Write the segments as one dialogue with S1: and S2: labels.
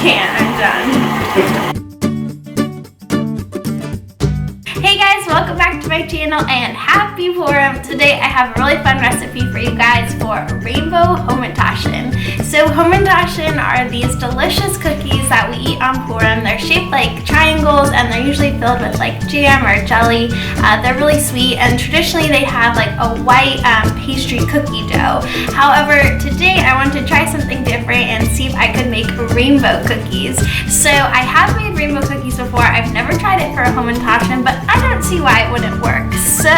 S1: can't, I'm done. Hey guys, welcome back to my channel and happy Purim. Today I have a really fun recipe for you guys for rainbow hamantashen. So hamantashen are these delicious cookies that we eat on Purim. They're shaped like triangles and they're usually filled with like jam or jelly. They're really sweet and traditionally they have like a white pastry cookie dough. However, today I wanted to try something different and see if I could make rainbow cookies. So I have made rainbow cookies before. I've never tried it for a hamantashen, but I don't see why it wouldn't work. So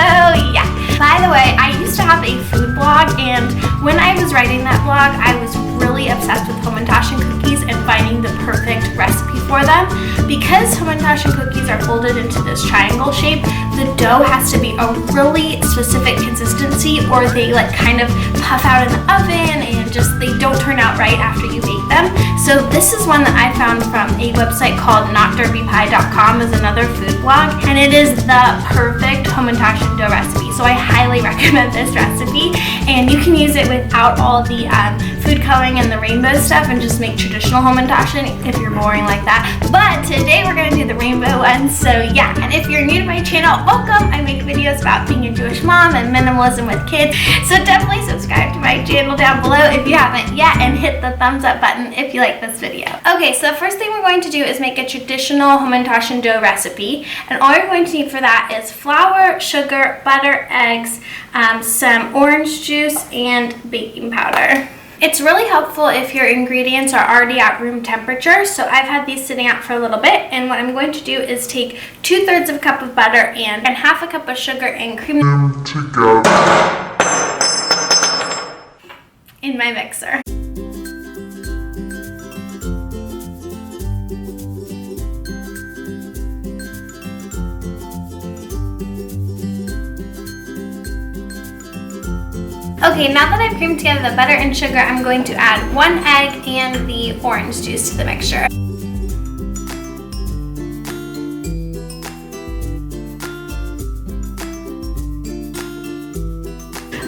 S1: yeah. By the way, I used to have a food blog, and when I was writing that blog, I was really obsessed with hamantashen cookies and finding the perfect recipe for them. Because hamantashen cookies are folded into this triangle shape, the dough has to be a really specific consistency or they like kind of puff out in the oven and just they don't turn out right after you bake them. So this is one that I found from a website called notderbypie.com, is another food blog, and it is the perfect hamantashen dough recipe. So I highly recommend this recipe, and you can use it without all the food coloring and the rainbow stuff and just make traditional hamantashen if you're boring like that. But today we're going to do the rainbow one, so yeah. And if you're new to my channel, welcome. I make videos about being a Jewish mom and minimalism with kids, so definitely subscribe to my channel down below if you haven't yet, and hit the thumbs up button if you like this video. Okay, so the first thing we're going to do is make a traditional hamantashen dough recipe, and all you're going to need for that is flour, sugar, butter, eggs, some orange juice, and baking powder. It's really helpful if your ingredients are already at room temperature, so I've had these sitting out for a little bit, and what I'm going to do is take 2/3 of a cup of butter and half a cup of sugar and cream them together in my mixer. Okay, now that I've creamed together the butter and sugar, I'm going to add 1 egg and the orange juice to the mixture.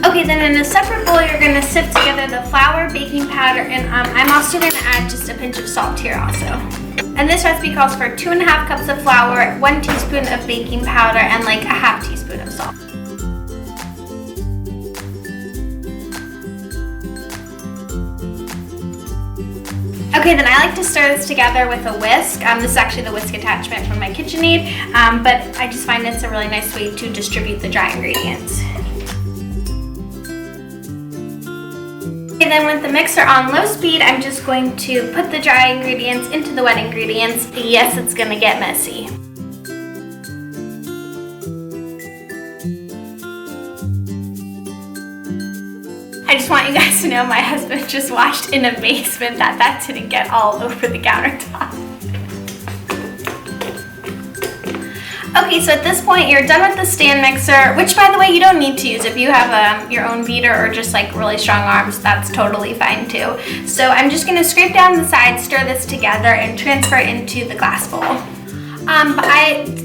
S1: Okay, then in a separate bowl, you're going to sift together the flour, baking powder, and I'm also going to add just a pinch of salt here also. And this recipe calls for 2.5 cups of flour, 1 teaspoon of baking powder, and like a half teaspoon of salt. Okay, then I like to stir this together with a whisk. This is actually the whisk attachment from my KitchenAid, but I just find it's a really nice way to distribute the dry ingredients. Okay, then with the mixer on low speed, I'm just going to put the dry ingredients into the wet ingredients. Yes, it's gonna get messy. I just want you guys to know my husband just washed in a basement that didn't get all over the countertop. Okay, so at this point you're done with the stand mixer, which by the way you don't need to use. If you have your own beater or just like really strong arms, that's totally fine too. So I'm just going to scrape down the sides, stir this together, and transfer it into the glass bowl.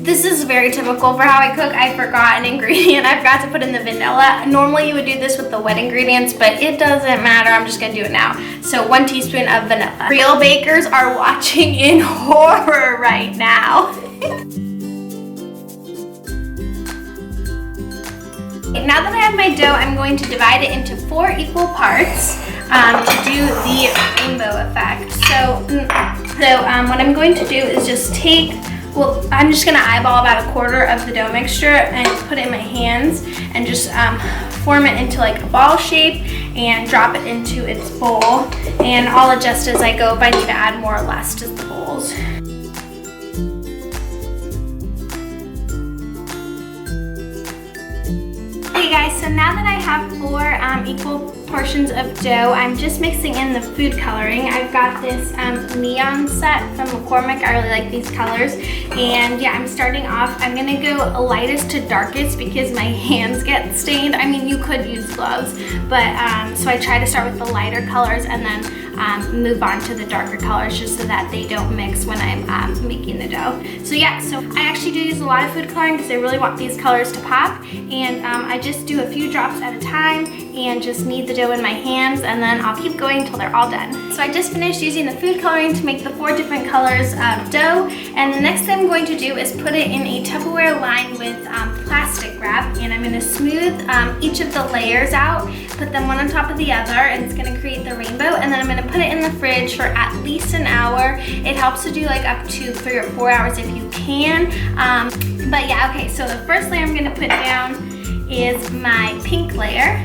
S1: This is very typical for how I cook. I forgot an ingredient. I forgot to put in the vanilla. Normally you would do this with the wet ingredients, but it doesn't matter. I'm just gonna do it now. So 1 teaspoon of vanilla. Real bakers are watching in horror right now. Now that I have my dough, I'm going to divide it into 4 equal parts to do the rainbow effect. So what I'm going to do is just take, I'm just going to eyeball about 1/4 of the dough mixture and put it in my hands and just form it into like a ball shape and drop it into its bowl. And I'll adjust as I go if I need to add more or less to the bowls. Okay guys, so now that I have 4 equal portions of dough, I'm just mixing in the food coloring. I've got this neon set from McCormick. I really like these colors. And yeah, I'm starting off, I'm gonna go lightest to darkest because my hands get stained. I mean, you could use gloves, but so I try to start with the lighter colors and then move on to the darker colors just so that they don't mix when I'm making the dough. So yeah, so I actually do use a lot of food coloring because I really want these colors to pop, and I just do a few drops at a time and just knead the dough in my hands, and then I'll keep going until they're all done. So I just finished using the food coloring to make the 4 different colors of dough, and the next thing I'm going to do is put it in a Tupperware lined with plastic wrap, and I'm going to smooth each of the layers out, put them one on top of the other, and it's going to create the rainbow, and then I'm going to put it in the fridge for at least an hour. It helps to do like up to 3 or 4 hours if you can. But yeah, okay, so the first layer I'm going to put down is my pink layer.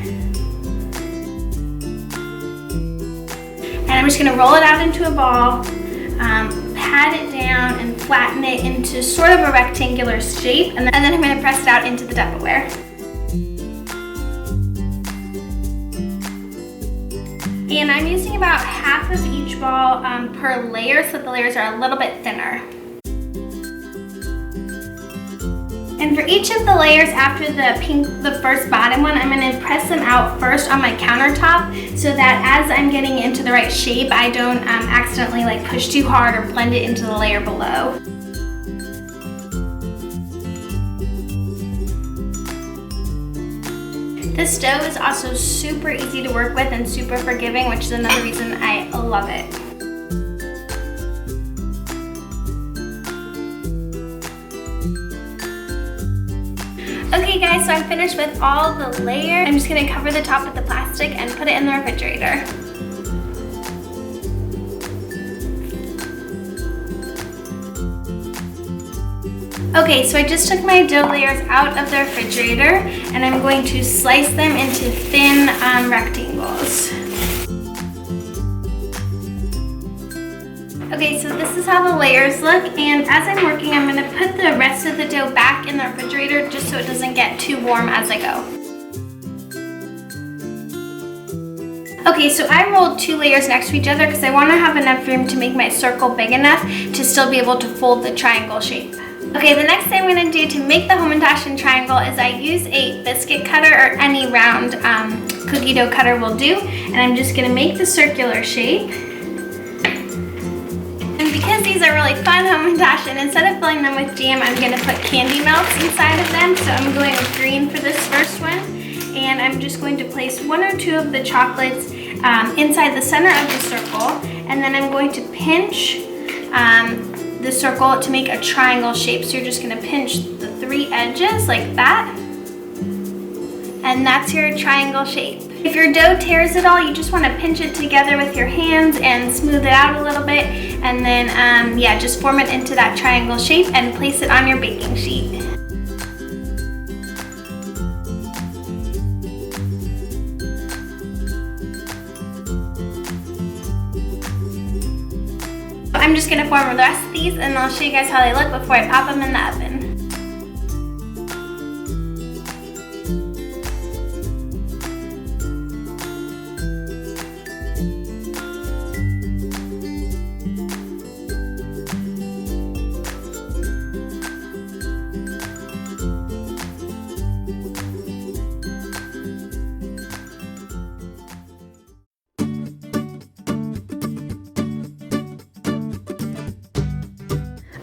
S1: And I'm just going to roll it out into a ball, pat it down, and flatten it into sort of a rectangular shape, and then I'm going to press it out into the Tupperware. And I'm using about half of each ball per layer, so that the layers are a little bit thinner. And for each of the layers after the first bottom one, I'm going to press them out first on my countertop so that as I'm getting into the right shape, I don't accidentally like push too hard or blend it into the layer below. This dough is also super easy to work with and super forgiving, which is another reason I love it. Okay guys, so I'm finished with all the layers. I'm just going to cover the top with the plastic and put it in the refrigerator. Okay, so I just took my dough layers out of the refrigerator, and I'm going to slice them into thin rectangles. Okay, so this is how the layers look, and as I'm working, I'm going to put the rest of the dough back in the refrigerator just so it doesn't get too warm as I go. Okay, so I rolled 2 layers next to each other because I want to have enough room to make my circle big enough to still be able to fold the triangle shape. Okay, the next thing I'm going to do to make the hamantashen triangle is I use a biscuit cutter, or any round cookie dough cutter will do, and I'm just going to make the circular shape. And because these are really fun hamantashen, instead of filling them with jam, I'm going to put candy melts inside of them. So I'm going with green for this first one, and I'm just going to place 1 or 2 of the chocolates inside the center of the circle, and then I'm going to pinch the circle to make a triangle shape. So you're just going to pinch the 3 edges like that, and that's your triangle shape. If your dough tears at all, you just want to pinch it together with your hands and smooth it out a little bit, and then yeah, just form it into that triangle shape and place it on your baking sheet. I'm just going to form the rest of these, and I'll show you guys how they look before I pop them in the oven.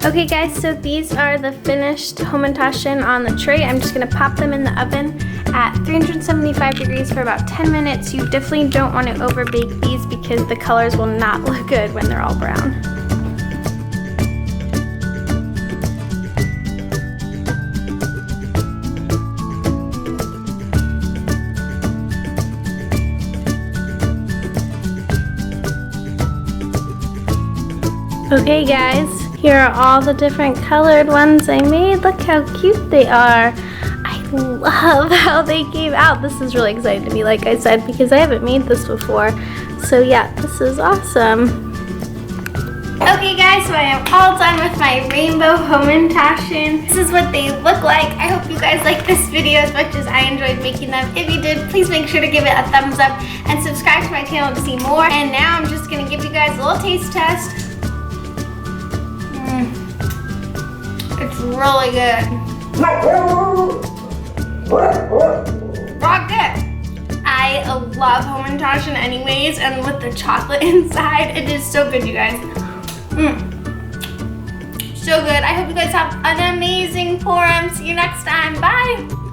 S1: Okay guys, so these are the finished hamantashen on the tray. I'm just going to pop them in the oven at 375 degrees for about 10 minutes. You definitely don't want to over bake these because the colors will not look good when they're all brown. Okay guys, here are all the different colored ones I made. Look how cute they are. I love how they came out. This is really exciting to me, like I said, because I haven't made this before. So yeah, this is awesome. Okay guys, so I am all done with my rainbow hamantashen. This is what they look like. I hope you guys like this video as much as I enjoyed making them. If you did, please make sure to give it a thumbs up and subscribe to my channel to see more. And now I'm just gonna give you guys a little taste test. It's really good. Rocket! I love hamantashen anyways, and with the chocolate inside, it is so good, you guys. So good. I hope you guys have an amazing Purim. See you next time. Bye!